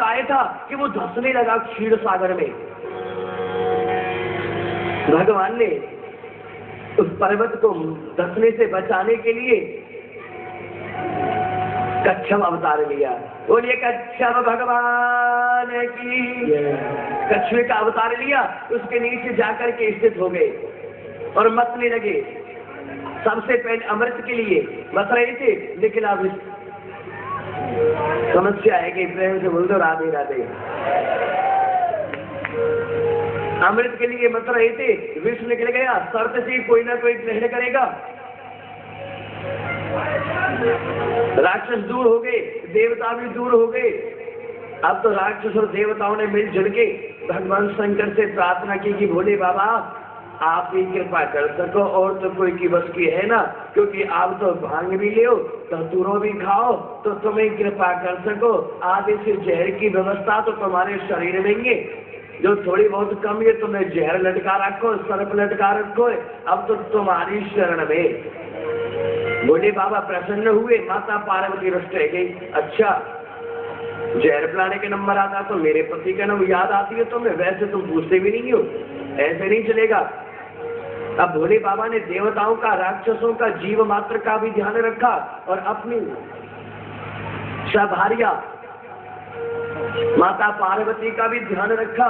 उपाय था कि वो धंसने लगा क्षीर सागर में। भगवान ने उस पर्वत को धंसने से बचाने के लिए कच्छप अवतार लिया। बोलिए कच्छप भगवान की। कछुए का अवतार लिया, उसके नीचे जाकर के स्थित हो गए और मथने लगे। सबसे पहले अमृत के लिए मथ रहे थे, लेकिन अब समस्या है कि प्रेम से बोल दो राधे राधे। अमृत के लिए मत रहे थे, विष निकल गया, शर्त से कोई ना कोई ग्रहण करेगा। राक्षस दूर हो गए, देवता भी दूर हो गए। अब तो राक्षस और देवताओं ने मिलजुल के भगवान शंकर से प्रार्थना की कि भोले बाबा आप ही कृपा कर सको, और तो कोई की बस की है ना, क्योंकि आप तो भांग भी ले, धतूरों भी खाओ, तो तुम्हें कृपा कर सको। आधे से जहर की व्यवस्था तो तुम्हारे शरीर में ही, जो थोड़ी बहुत कम है तुम्हें जहर लटका रखो, सर्प लटका रखो, अब तो तुम्हारी शरण में। भोले बाबा प्रसन्न हुए, माता पार्वती रुष्ट रह गई। अच्छा, जहर पिलाने के नंबर आता तो मेरे पति का नाम याद आती है तुम्हें, वैसे तुम पूछते भी नहीं हो, ऐसे नहीं चलेगा। अब भोले बाबा ने देवताओं का, राक्षसों का, जीव मात्र का भी ध्यान रखा और अपनी भार्या माता पार्वती का भी ध्यान रखा।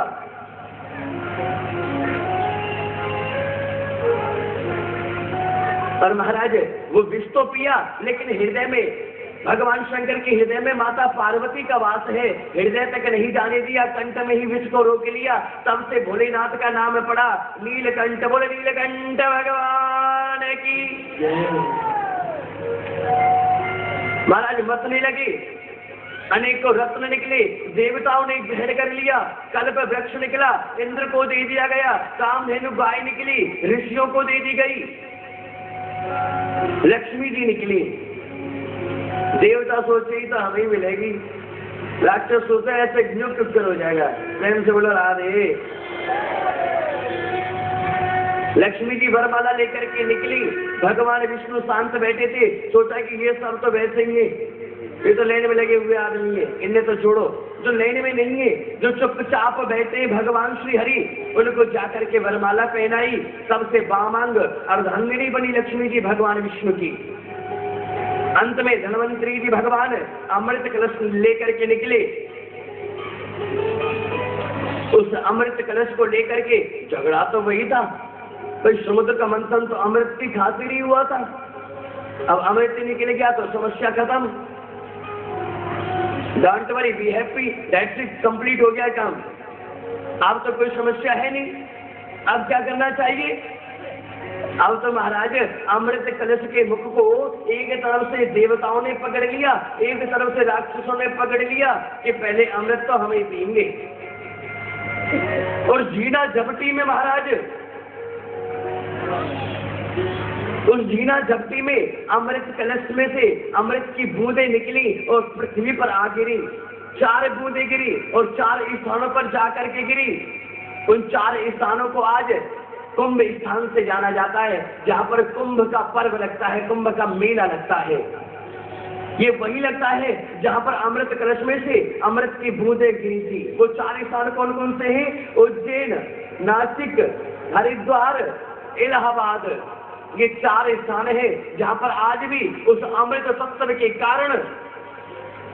और महाराज वो विष तो पिया, लेकिन हृदय में, भगवान शंकर के हृदय में माता पार्वती का वास है, हृदय तक नहीं जाने दिया, कंठ में ही विष को रोक लिया। तब से भोलेनाथ का नाम पड़ा नीलकंठ। बोले नीलकंठ भगवान की। महाराज मतने लगे, अनेकों रत्न निकले, देवताओं ने ग्रहण कर लिया, कल्प वृक्ष निकला, इंद्र को दे दिया गया, कामधेनु गाय निकली, ऋषियों को दे दी गई, लक्ष्मी जी निकली। देवता सोचे ही तो हमें मिलेगी, राक्षस सोचा ऐसे नियुक्त हो जाएगा। प्रेम से बोलो राधे। लक्ष्मी जी वरमाला लेकर के निकली, भगवान विष्णु शांत बैठे थे, सोचा कि ये सब तो वैसे ही है, ये तो लेने में लगे हुए आदमी है, इन्हें तो छोड़ो। जो लेने में नहीं है, जो चुपचाप बैठे भगवान श्री हरि, उनको जाकर के वरमाला पहनाई। सबसे बामांग अर्धांगिनी बनी लक्ष्मी जी भगवान विष्णु की। अंत में धन्वंतरी जी भगवान अमृत कलश लेकर के निकले। उस अमृत कलश को लेकर के, झगड़ा तो वही था, कोई समुद्र का मंथन तो अमृत की खातिर नहीं हुआ था। अब अमृत निकल गया तो समस्या खत्म। Don't worry, be happy, that's it, complete हो गया काम। अब तो कोई समस्या है नहीं। अब क्या करना चाहिए? अब तो महाराज अमृत कलश के मुख को एक तरफ से देवताओं ने पकड़ लिया, एक तरफ से राक्षसों ने पकड़ लिया कि पहले अमृत तो हमें पिएंगे। और जीना झपटी में महाराज, उस जीना झपटी में अमृत कलश में से अमृत की बूंदें निकली और पृथ्वी पर आ गिरी। 4 बूंदें गिरी और 4 स्थानों पर जाकर के गिरी। उन 4 स्थानों को आज कुंभ स्थान से जाना जाता है, जहां पर कुंभ का पर्व लगता है, कुंभ का मेला लगता है। ये वही लगता है जहां पर अमृत कलश में से अमृत की बूंदें गिरी थी। वो 4 स्थान कौन कौन से हैं? उज्जैन, नासिक, हरिद्वार, इलाहाबाद। ये 4 स्थान है जहां पर आज भी उस अमृत तत्व के कारण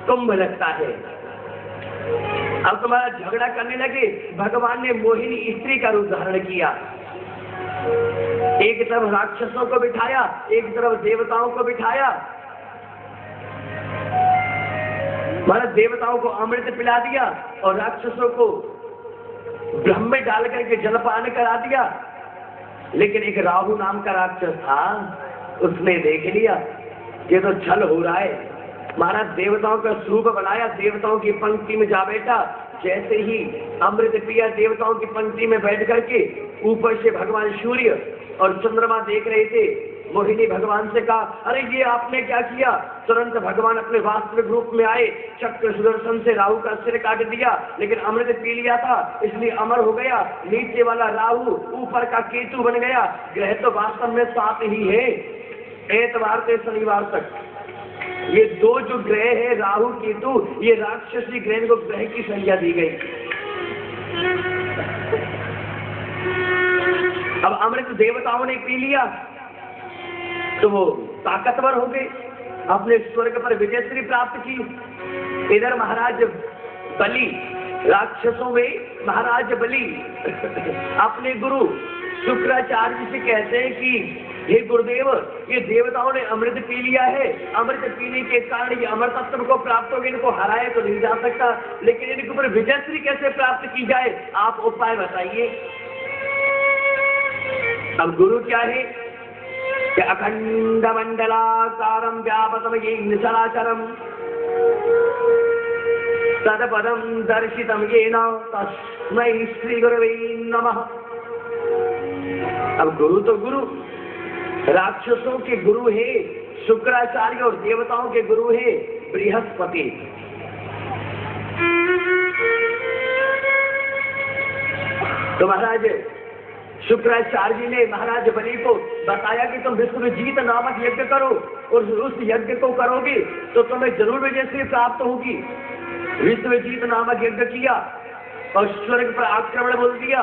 कुंभ लगता है। अब तुम्हारा झगड़ा करने लगे, भगवान ने मोहिनी स्त्री का रूप धारण किया। एक तरफ राक्षसों को बिठाया, एक तरफ देवताओं को बिठाया। महाराज देवताओं को अमृत पिला दिया और राक्षसों को ब्रह्म में डाल करके जलपान करा दिया। लेकिन एक राहु नाम का राक्षस था, उसने देख लिया ये तो छल हो रहा है। महाराज देवताओं का स्वरूप बनाया, देवताओं की पंक्ति में जा बैठा। जैसे ही अमृत पिया, देवताओं की पंक्ति में बैठ करके ऊपर से भगवान सूर्य और चंद्रमा देख रहे थे। मोहिनी भगवान से कहा, अरे ये आपने क्या किया? तुरंत भगवान अपने वास्तविक रूप में आए, चक्र सुदर्शन से राहु का सिर काट दिया। लेकिन अमृत पी लिया था इसलिए अमर हो गया। नीचे वाला राहु ऊपर का केतु बन गया। ग्रह तो वास्तव में 7 ही है, एतवार से शनिवार तक। ये दो जो ग्रह है राहु केतु, ये राक्षसी ग्रह को ग्रह की संज्ञा दी गई। अब अमृत देवताओं ने पी लिया तो वो ताकतवर हो गए, अपने स्वर्ग पर विजयश्री प्राप्त की। इधर महाराज बलि, राक्षसों में महाराज बलि अपने गुरु शुक्राचार्य से कहते हैं कि हे गुरुदेव, ये देवताओं ने अमृत पी लिया है, अमृत पीने के कारण ये अमरतत्व को प्राप्त हो गए, इनको हराया तो नहीं जा सकता, लेकिन इनके ऊपर विजयश्री कैसे प्राप्त की जाए, आप उपाय बताइए। अब गुरु क्या है कि अखंड मंडलाकारं व्यापतम येन चराचरम् तदपदं दर्शितं येन तस्मै श्री गुरवे नमः। अब गुरु तो गुरु, राक्षसों के गुरु है शुक्राचार्य और देवताओं के गुरु है बृहस्पति। तो महाराज शुक्राचार्य जी ने महाराज बलि को बताया कि तुम विश्वजीत नामक यज्ञ करो, और उस यज्ञ को करोगे तो तुम्हें जरूर विजयश्री प्राप्त होगी। विश्वजीत नामक यज्ञ किया और स्वर्ग पर आक्रमण बोल दिया।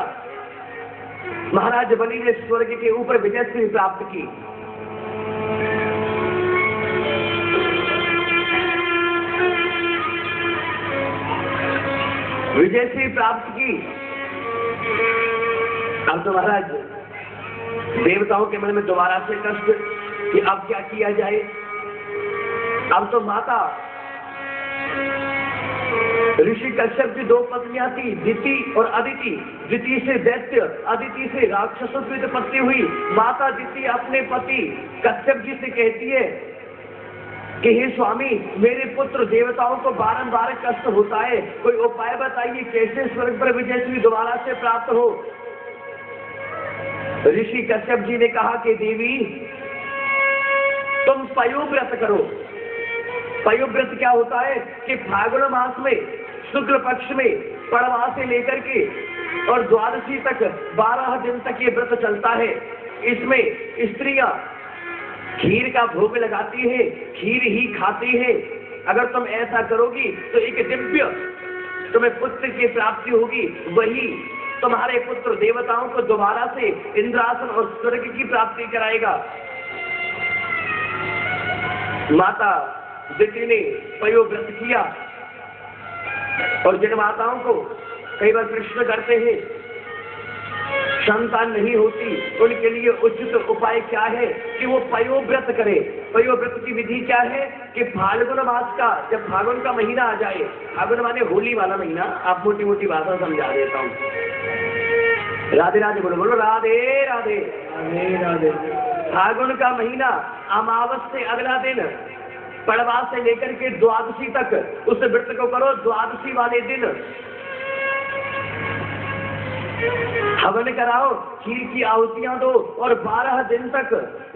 महाराज बलि ने स्वर्ग के ऊपर विजयश्री प्राप्त की। विजयश्री प्राप्त की। अब तो महाराज देवताओं के मन में दोबारा से कष्ट कि अब क्या किया जाए। अब तो माता ऋषि कश्यप की दो पत्नियां थी, दिति और अदिति। दिति से दैत्य, अदिति से राक्षसों की उत्पत्ति हुई। माता दिति अपने पति कश्यप जी से कहती है कि हे स्वामी, मेरे पुत्र देवताओं को बारंबार कष्ट होता है, कोई उपाय बताइए कैसे स्वर्ग पर विजयश्री दोबारा से प्राप्त हो। ऋषि कश्यप जी ने कहा कि देवी, तुम पयोव्रत करो। पयोव्रत क्या होता है कि फाल्गुन मास में शुक्ल पक्ष में पड़वा से लेकर के और द्वादशी तक 12 दिन तक ये व्रत चलता है। इसमें स्त्रियां खीर का भोग लगाती है, खीर ही खाती है। अगर तुम ऐसा करोगी तो एक दिव्य तुम्हें पुत्र की प्राप्ति होगी, वही तुम्हारे पुत्र देवताओं को दोबारा से इंद्रासन और स्वर्ग की प्राप्ति कराएगा। माता दिति ने पयोव्रत किया, और जिन माताओं को कई बार प्रश्न करते हैं संतान नहीं होती, उनके लिए उचित उपाय क्या है कि वो पयोव्रत करे। पयोव्रत की विधि क्या है कि फाल्गुन मास का, जब फाल्गुन का महीना आ जाए, फाल्गुन माने होली वाला महीना, आप मोटी मोटी भाषा समझा देता हूँ। राधे राधे बोलो, बोलो राधे राधे राधे राधे। फाल्गुन का महीना अमावस से अगला दिन पड़वा से लेकर के द्वादशी तक उस व्रत को करो। द्वादशी वाले दिन हवन कराओ, खीर की आहुतियां दो, और 12 दिन तक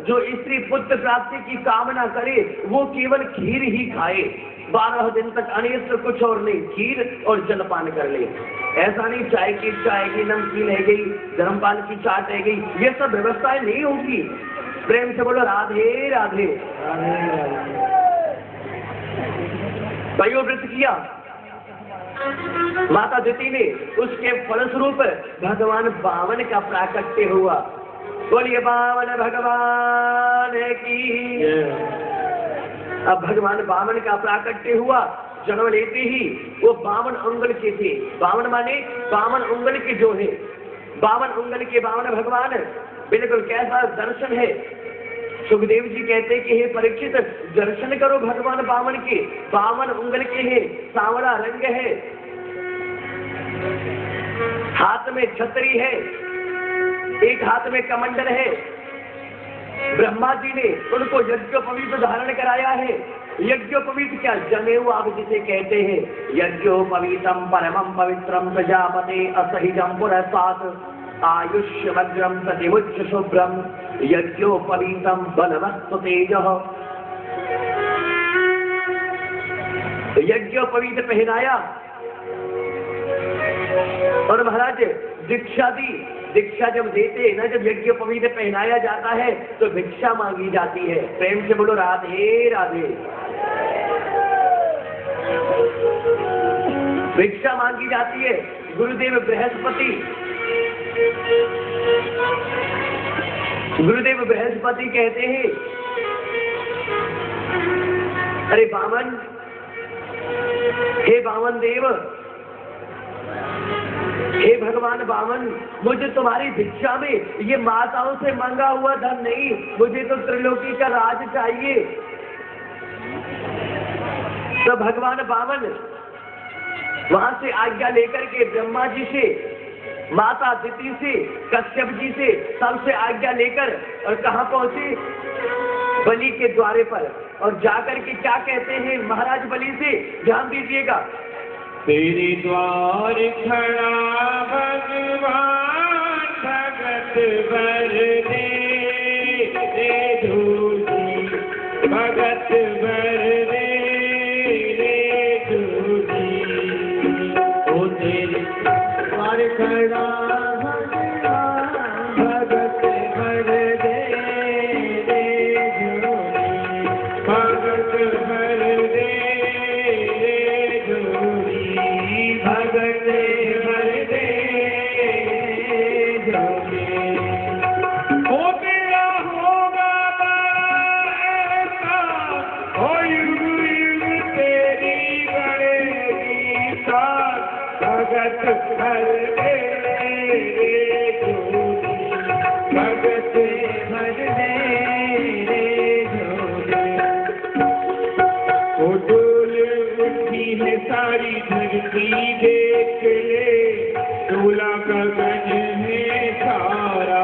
जो स्त्री पुत्र प्राप्ति की कामना करे वो केवल खीर ही खाए। 12 दिन तक अन्य कुछ और नहीं, खीर और जलपान कर ले। ऐसा नहीं चाय की चाय, नमकीन है गई, धर्मपाल की चाट है गई, ये सब व्यवस्थाएं नहीं होगी। प्रेम से बोलो राधे राधे राधे। पयोव्रत किया माता दिति ने, उसके फलस्वरूप भगवान वामन का प्राकट्य हुआ। बोलिए वामन भगवान की। अब भगवान वामन का प्राकट्य हुआ। जन्म लेते ही वो 52 उंगल के थे। 52 माने 52 उंगल के जो है, 52 उंगल के 52 भगवान। बिल्कुल कैसा दर्शन है। सुखदेव जी कहते कि हे परीक्षित, दर्शन करो भगवान वामन के। 52 उंगल के हैं, सांवला रंग है, हाथ में छतरी है, एक हाथ में कमंडल है। ब्रह्मा जी ने उनको यज्ञोपवीत धारण कराया है। यज्ञोपवीत क्या, जनेऊ आप जिसे कहते हैं। यज्ञोपवीतम परमं पवित्रम प्रजापते असहिजं पुरस्तात् आयुष्यमग्रम प्रतिमुच्च शुभ्रम यज्ञोपवीतम बलवस्तु तेजः। यज्ञोपवीत पहनाया और महाराज दीक्षा दी। दीक्षा जब देते ना, जब यज्ञोपवीत पहनाया जाता है तो भिक्षा मांगी जाती है। प्रेम से बोलो राधे राधे। भिक्षा मांगी जाती है। गुरुदेव बृहस्पति कहते हैं, अरे बामन, हे बामन देव, हे भगवान बामन, मुझे तुम्हारी भिक्षा में ये माताओं से मांगा हुआ धन नहीं, मुझे तो त्रिलोकी का राज चाहिए। तो भगवान बामन वहां से आज्ञा लेकर के ब्रह्मा जी से, माता दिति से, कश्यप जी से, सबसे आज्ञा लेकर और कहाँ पहुंचे? बलि के द्वारे पर। और जाकर के क्या कहते हैं महाराज बलि से? ध्यान दीजिएगा। तेरे द्वार खड़ा भगवान भगत वर दे, रे धूली भगत वर दे, रे धूली। ओ तेरे द्वार खड़ा भगवान भगत वर दे, रे धूली भगत वर दे, रे धूली भगत वर दे, धूली। हो तेरा होगा ऐसा, हो युग युग तेरी बढ़ेगी साथ, भगत वर दे, रे धूली भगत वर दे, रे धूली। ओ डोल उठी है सारी धरती देख ले, डोला गगन है सारा,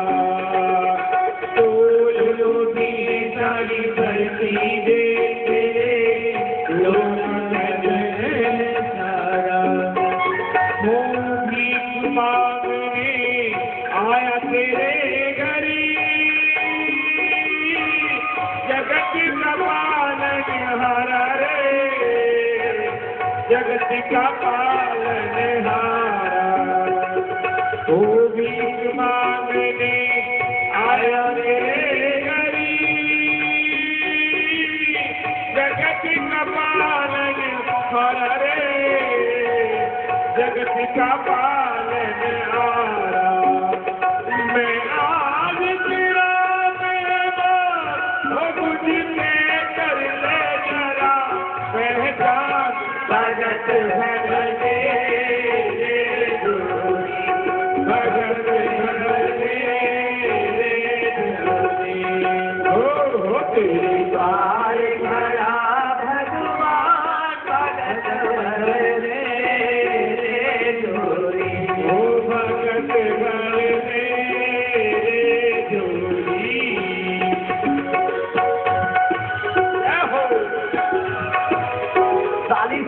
डोल उठी है सारी धरती देख ले, डोला गगन है सारा। मोह भीख मांगने आया तेरे घरी, जगत का पालनहारा रे, जगत का पालनहारा। ओ भीख मांगने आया तेरे घरी, जगत का पालनहारा रे, जगत का पालनहारा। मैं आज तेरा मेहमान, ओ मुझसे कर ले जरा पहचान, भगत भर दे, रे धूली भगत भर दे, रे धूली। हो तेरी द्वार खड़ा भगवान भगत भर दे, रे धूली। ओ भगत भर दे, रे धूली। ताली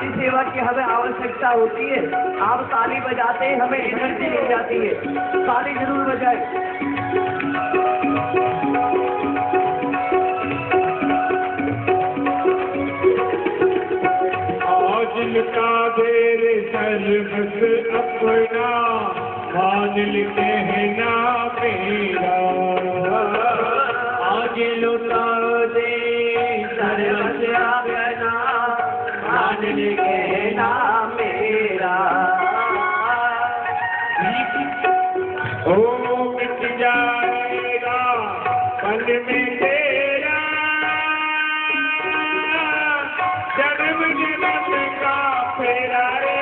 सेवा की हमें आवश्यकता होती है। आप ताली बजाते हैं, हमें एनर्जी मिल जाती है। ताली जरूर बजाएं। आज लुटा दे रे सर्वस अपना, मान ले कहना मेरा। आज लुटा दे सर्वस अपना, मान ले कहना मेरा। ओ मिट जाएगा पल में तेरा, जन्म जन्म का फेरा रे,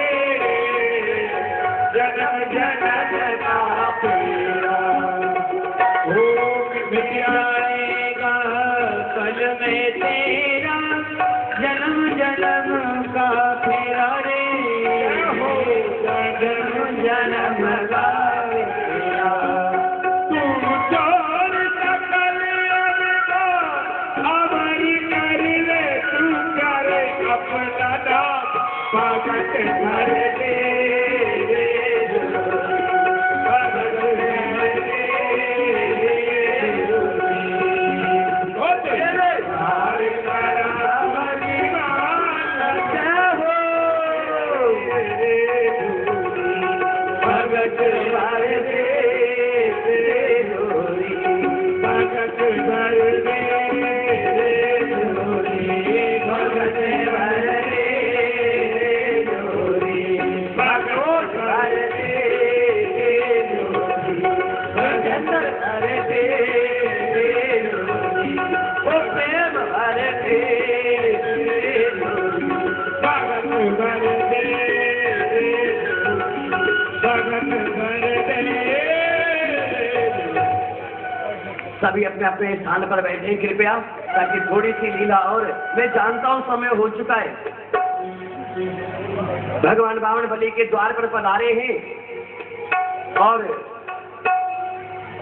जन्म जन्म का फेरा। ओ मिट जाएगा पल में तेरा, जन्म जन्म का फेरा रे, जन्म जन्म का फेरा। तुम चोर सकल अमर कर ले, तू करे अपना नाम, भगत भर दे, रे धूली भगत सभी अपने अपने स्थान पर बैठे कृपया, ताकि थोड़ी सी लीला और, मैं जानता हूं समय हो चुका है। भगवान बामन बलि के द्वार पर पधारे हैं और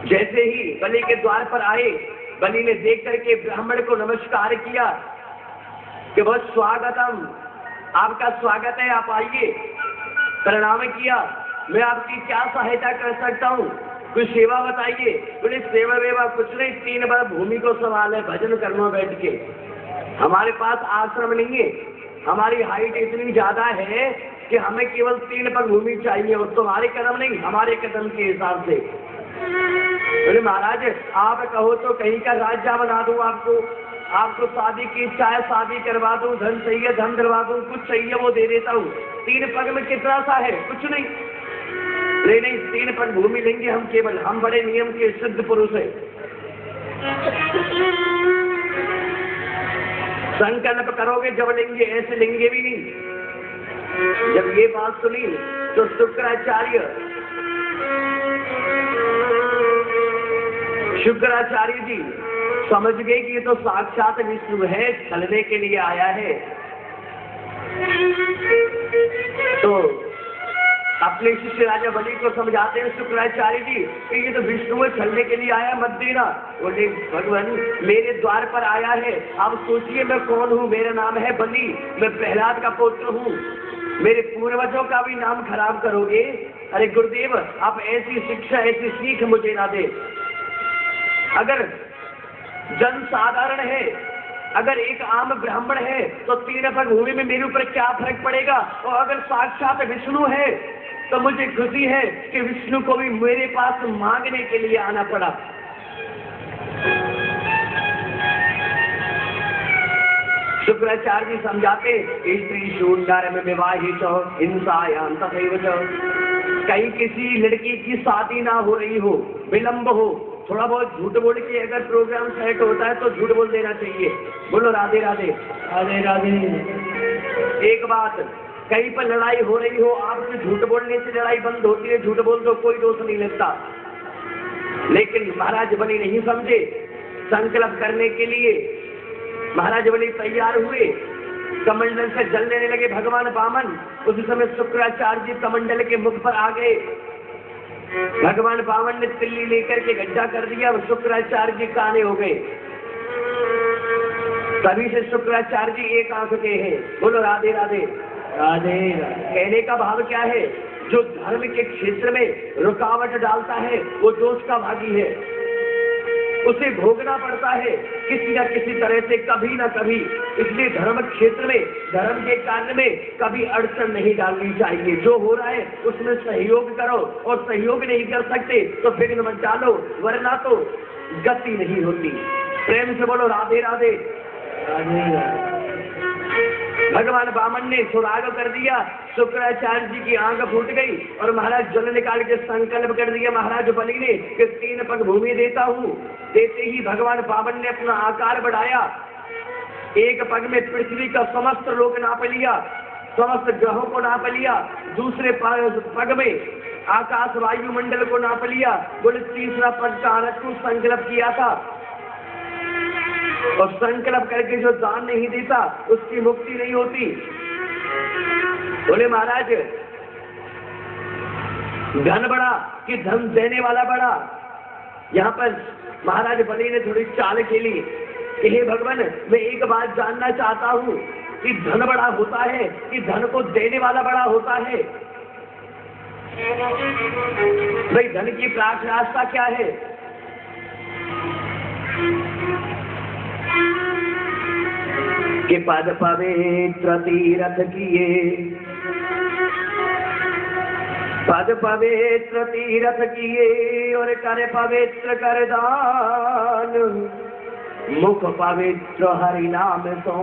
जैसे ही बलि के द्वार पर आए, बलि ने देख करके ब्राह्मण को नमस्कार किया कि बहुत स्वागतम, आपका स्वागत है, आप आइए। प्रणाम किया, मैं आपकी क्या सहायता कर सकता हूँ, कुछ सेवा बताइए। बोले सेवा वेवा कुछ नहीं, 3 बार भूमि को सवाल है, भजन करना बैठ के। हमारे पास आश्रम नहीं है, हमारी हाइट इतनी ज्यादा है कि हमें केवल 3 पर भूमि चाहिए, और तुम्हारे कदम नहीं, हमारे कदम के हिसाब से। बोले महाराज आप कहो तो कहीं का राजा बना दूं आपको, आपको शादी की इच्छा है शादी करवा दूं, धन चाहिए धन दिलवा दूं, कुछ चाहिए वो दे देता हूँ। 3 पग में कितना सा है, कुछ नहीं। नहीं 3 पग भूमि लेंगे हम, केवल हम बड़े नियम के सिद्ध पुरुष हैं। संकल्प करोगे जब लेंगे, ऐसे लेंगे भी नहीं। जब ये बात सुनी तो शुक्राचार्य जी समझ गए कि ये तो साक्षात विष्णु है, छलने के लिए आया है। तो अपने शिष्य राजा बलि को समझाते हैं शुक्राचार्य जी कि ये तो विष्णु छलने के लिए आया, मत देना। बोले भगवान मेरे द्वार पर आया है, आप सोचिए मैं कौन हूँ, मेरा नाम है बलि, मैं प्रहलाद का पुत्र हूँ, मेरे पूर्वजों का भी नाम खराब करोगे। अरे गुरुदेव आप ऐसी शिक्षा ऐसी सीख मुझे ना दे। अगर जन साधारण है, अगर एक आम ब्राह्मण है तो 3 पग भूमि में मेरे ऊपर क्या फर्क पड़ेगा, और अगर साक्षात विष्णु है तो मुझे खुशी है कि विष्णु को भी मेरे पास मांगने के लिए आना पड़ा। शुक्राचार्य जी समझाते स्त्री शून्य में विवाहित हिंसायाम तथैव च, कहीं किसी लड़की की शादी ना हो रही हो, विलंब हो, थोड़ा बहुत झूठ बोल के अगर प्रोग्राम सेट होता है तो झूठ बोल देना चाहिए। बोलो राधे राधे राधे राधे। एक बात, कहीं पर लड़ाई हो रही हो, आपसे झूठ बोलने से लड़ाई बंद होती है, झूठ बोल दो कोई दोष नहीं लगता। लेकिन महाराज बलि नहीं समझे, संकल्प करने के लिए महाराज बलि तैयार हुए, कमंडल से जल लेने लगे भगवान वामन। उस समय शुक्राचार्य जी कमंडल के मुख पर आ गए। भगवान वामन ने तिल्ली लेकर के गड्ढा कर दिया, शुक्राचार्य जी काने हो गए। तभी से शुक्राचार्य जी एक आंख के हैं। बोलो राधे राधे राधे। कहने का भाव क्या है, जो धर्म के क्षेत्र में रुकावट डालता है वो दोष का भागी है, उसे भोगना पड़ता है किसी न किसी तरह से, कभी ना कभी। इसलिए धर्म क्षेत्र में धर्म के कार्य में कभी अड़चन नहीं डालनी चाहिए। जो हो रहा है उसमें सहयोग करो, और सहयोग नहीं कर सकते तो विघ्न मत डालो, वरना तो गति नहीं होती। प्रेम से बोलो राधे राधे राधे। भगवान वामन ने सुराग कर दिया, शुक्राचार्य जी की आंख फूट गई और महाराज जल निकाल के संकल्प कर दिया महाराज बलि ने कि 3 पग भूमि देता हूँ। देते ही भगवान वामन ने अपना आकार बढ़ाया, एक पग में पृथ्वी का समस्त लोक नाप लिया, समस्त ग्रहों को नाप लिया, दूसरे पग में आकाश वायुमंडल को नाप लिया। बोले तीसरा पग का रखूं संकल्प किया था, और संकल्प करके जो दान नहीं देता उसकी मुक्ति नहीं होती। बोले महाराज धन बड़ा कि धन देने वाला बड़ा। यहाँ पर महाराज बलि ने थोड़ी चाल खेली कि हे भगवान मैं एक बात जानना चाहता हूँ कि धन बड़ा होता है कि धन को देने वाला बड़ा होता है। भाई धन की प्राप्त क्या है? कि पद पवित्र तीरथ किए, पद पवित्र तीरथ किए और कर पवित्र कर दान, मुख पवित्र हरि नाम सो,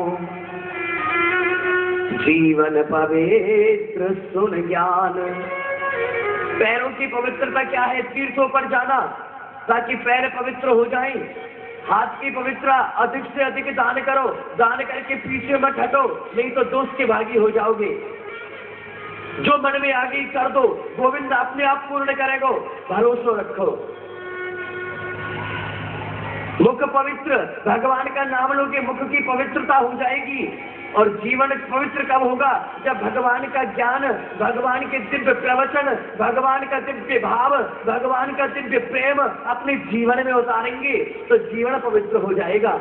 जीवन पवित्र सुन ज्ञान। पैरों की पवित्रता क्या है? तीर्थों पर जाना ताकि पैर पवित्र हो जाएं। हाथ की पवित्रता अधिक से अधिक दान करो, दान करके पीछे मत हटो, नहीं तो दोष के भागी हो जाओगे। जो मन में आ गई कर दो, गोविंद अपने आप पूर्ण करेगा, भरोसा रखो। मुख पवित्र, भगवान का नाम लोगे मुख की पवित्रता हो जाएगी। और जीवन पवित्र कब होगा? जब भगवान का ज्ञान, भगवान के दिव्य प्रवचन, भगवान का दिव्य भाव, भगवान का दिव्य प्रेम अपने जीवन में उतारेंगे तो जीवन पवित्र हो जाएगा।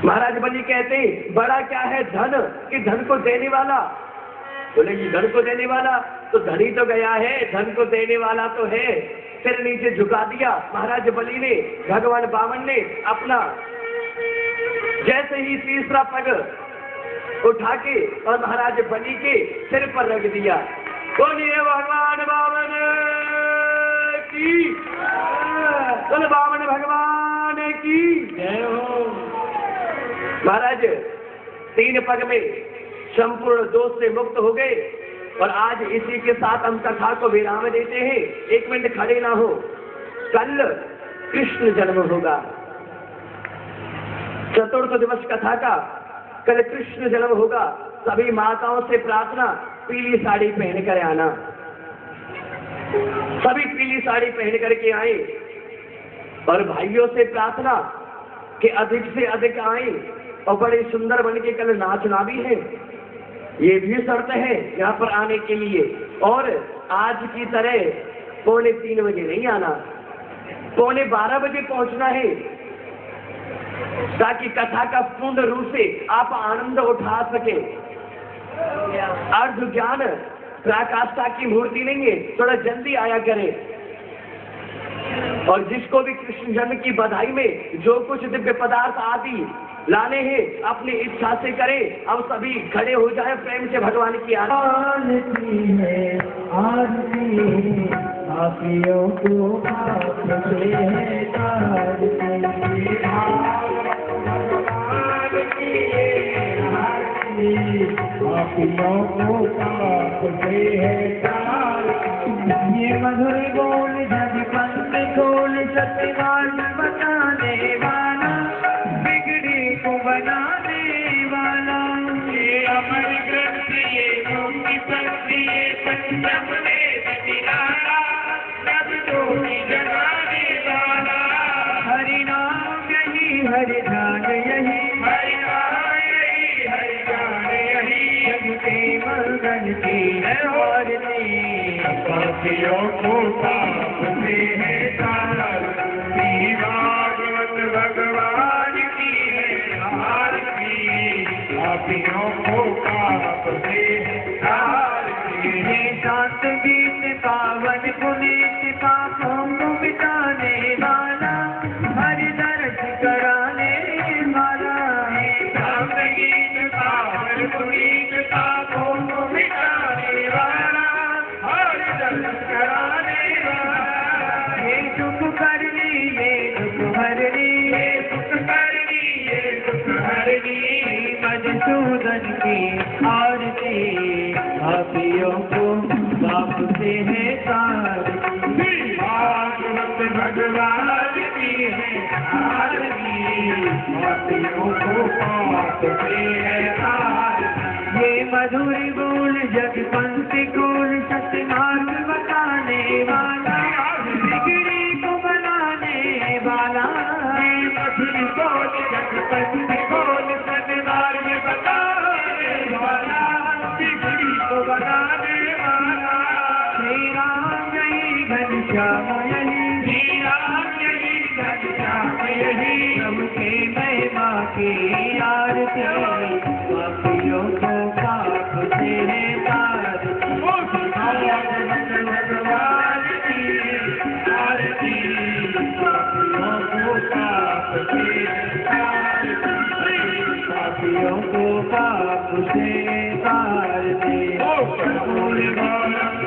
महाराज बलि कहते बड़ा क्या है धन कि धन को देने वाला। बोले जी धन को देने वाला तो धन ही तो गया है, धन को देने वाला तो है। फिर नीचे झुका दिया महाराज बलि ने, भगवान बामन ने अपना जैसे ही तीसरा पग उठा के और महाराज बलि के सिर पर रख दिया। बोलिए भगवान बामन की, बोले बामन भगवान की जय हो। महाराज 3 पग में संपूर्ण दोष से मुक्त हो गए। और आज इसी के साथ हम कथा को विराम देते हैं। 1 मिनट खड़े ना हो। कल कृष्ण जन्म होगा, चतुर्थ दिवस कथा का कल कृष्ण जन्म होगा। सभी माताओं से प्रार्थना पीली साड़ी पहन कर आना, सभी पीली साड़ी पहन करके आए। और भाइयों से प्रार्थना कि अधिक से अधिक आए और बड़े सुंदर बन के कल नाचना भी है, ये भी शर्त है यहाँ पर आने के लिए। और आज की तरह 2:45 बजे नहीं आना, 11:15 बजे पहुंचना है, ताकि कथा का पूर्ण रूप से आप आनंद उठा सके। अर्ध ज्ञान पराकाष्ठा की मूर्ति नहीं है, थोड़ा जल्दी आया करें। और जिसको भी कृष्ण जन्म की बधाई में जो कुछ दिव्य पदार्थ आदि लाने हैं अपनी इच्छा से करें। अब सभी खड़े हो जाए, प्रेम से भगवान की आरती है, आरती पापियों को पाप से है तारती, पापियों को पाप से है तारती। ये मधुर बोल जग पंथ खोल, सत्यवान बताने वाला, बिगड़ी को बनाने वाला, ये अमर ग्रंथ, ये मुक्ति पंथ, ये पंचम वेद निराला, सब जोगी जगाने वाला। हरि नाम यही, हरि ध्यान यही, हरि नाम यही, हरि ध्यान यही, जग के मंगल की है आरती। पापियों को पाप से है तारती, भागवत भगवान की है आरती। पापियों को पाप से है तारती। ये शांत गीत पावन पुनीत, पापों को मिटाने वाला, हरि दर्श कराने वाला। ये शांत गीत पावन पुनीत, पापों को मिटाने वाला, हरि दर्श कराने वाला। ये दुख करनी, ये दुख हरनी, ये दुख करनी, ये दुख हरनी, मधुसूदन की आरती। पापियों को पाप से है तारती, भागवत भगवान की है आरती। पापियों को पाप से है तारती। ये मधुर बोल जग पंथ खोल, सत्य मार्ग बताने वाला, बिगड़ी को बनाने वाला। ये मधुर बोल जग पंथ खोल, सत्य मार्ग बताने वाला, बिगड़ी को बनाने वाला। श्री राम यही, घनश्याम यही, श्री राम यही, घनश्याम यही, प्रभु के महिमा की आरती। पापियों को पाप से है तारती, भगवान की आरती। पापियों को पाप से है तारती, पापियों को पाप से तारती।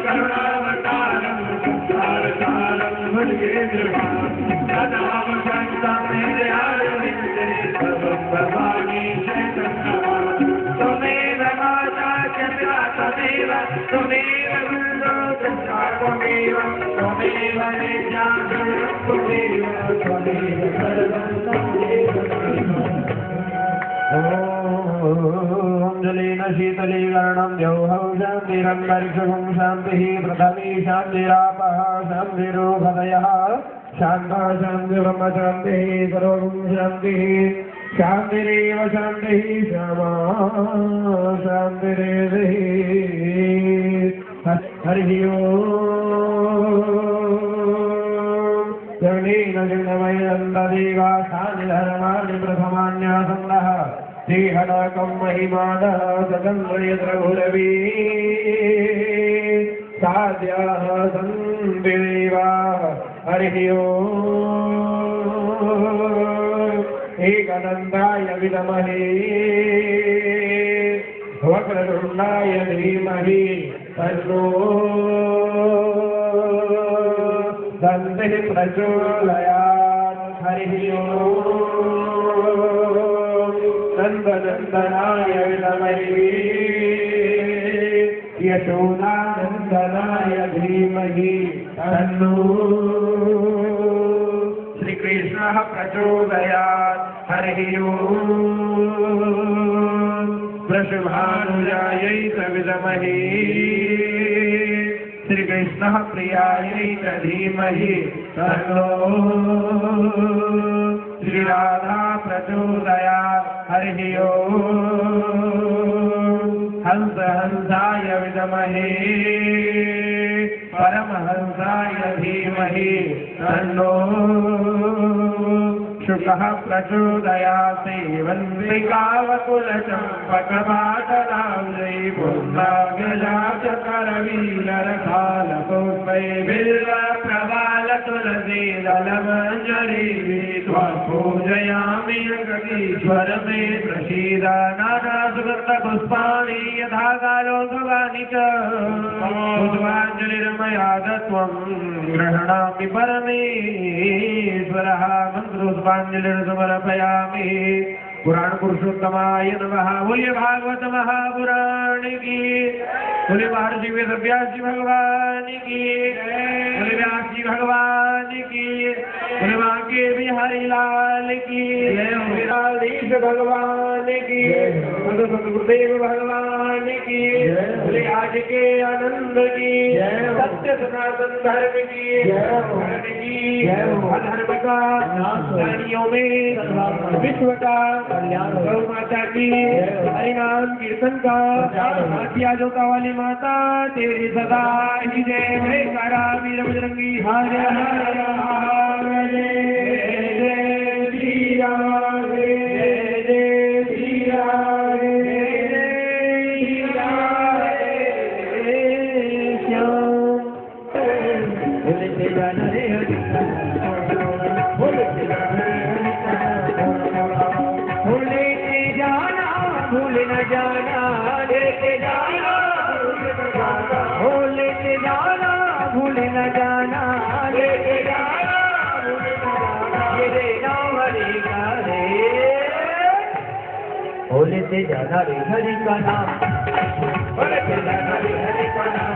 करुणावतारम संसारसारम भुजगेन्द्रहारम, सदाम शंकर मेरे आरविंदे, भवानी शंकर। त्वमेव माता च पिता त्वमेव, त्वमेव गुरो सत्ता त्वमेव, त्वमेव विद्या गुरुः त्वमेव, त्वमेव सर्वं त्वमेव। ॐ जलेन शीतलीकरणं द्यौः शान्तिरन्तरिक्षं शान्तिः पृथिवी शान्तिरापः शान्तिरोगदयः शान्तः शान्तिर्ब्रह्म शान्तिः सर्वं शान्तिः शान्तिरेव शान्तिः श्यामा शान्तिरेव हरिः ओम् जगनेन जगन्मयन्ददेवासानि धर्माणि प्रथमान्यासन्नः श्रीहनकं महिमानः सदन्द्रयद्रघुरवी साध्याः सन्ति देवाः हरिः ओम् एकदन्ताय विद्महे वक्रतुण्डाय धीमहि तन्नो दन्तिः प्रचोदयात् हरिः ओम् नन्दनन्दनाय विद्महे यशोदानन्दनाय धीमहि तन्नो श्रीकृष्णः प्रचोदयात् हरिः ओम् वृषभानुजायै च विद्महे श्रीकृष्णः प्रियायै च धीमहि तन्नो श्रीराधा प्रचोदयात् हरिः ओम् हंस हंसाय विद्महे परमहंसाय धीमहि तन्नो शुकः प्रचोदयात् वन्दिकावकुलचम्पकपाटलाब्जै पुण्डाग्रजाचकरवीररखालपुष्पै बिल्वप्रवालतुलसीदलमञ्जरी त्वत्पूजयामि जगदीश्वर मे प्रसीद नानासुगन्धपुष्पाणि यथा कालोद्भवानि च पुष्पाञ्जलिर्मया दत्त्वं गृह्णामि परमेश्वरः मन्त्रोष्पाञ्जलिर्समर्पयामि पुराण पुरुषोत्तमाय नमः। बोलिए भागवत महापुराण की, बोलिए महर्षि वेदव्यास जी भगवान की, बोलिए व्यास जी भगवान की, बोलिए बांके बिहारी लाल की, विराधीश भगवान की, गुरुदेव भगवान की, बोले आज के आनंद की, सत्य सनातन धर्म की, अधर्म का प्राणियों में विश्व का गौ माता की हरिनाम कीर्तन का मातिया जोता वाली माता तेरी सदा ही जय जय करा वीर बजरंगी हर हर जय जय श्री राम जय जय श्री राम भूल न जाना लेके जाना हो लेके जाना भूल न जाना लेके जाना मेरे नाम हरि का रे हो लेते जाना रे हरि का नाम हो लेते जाना रे हरि का नाम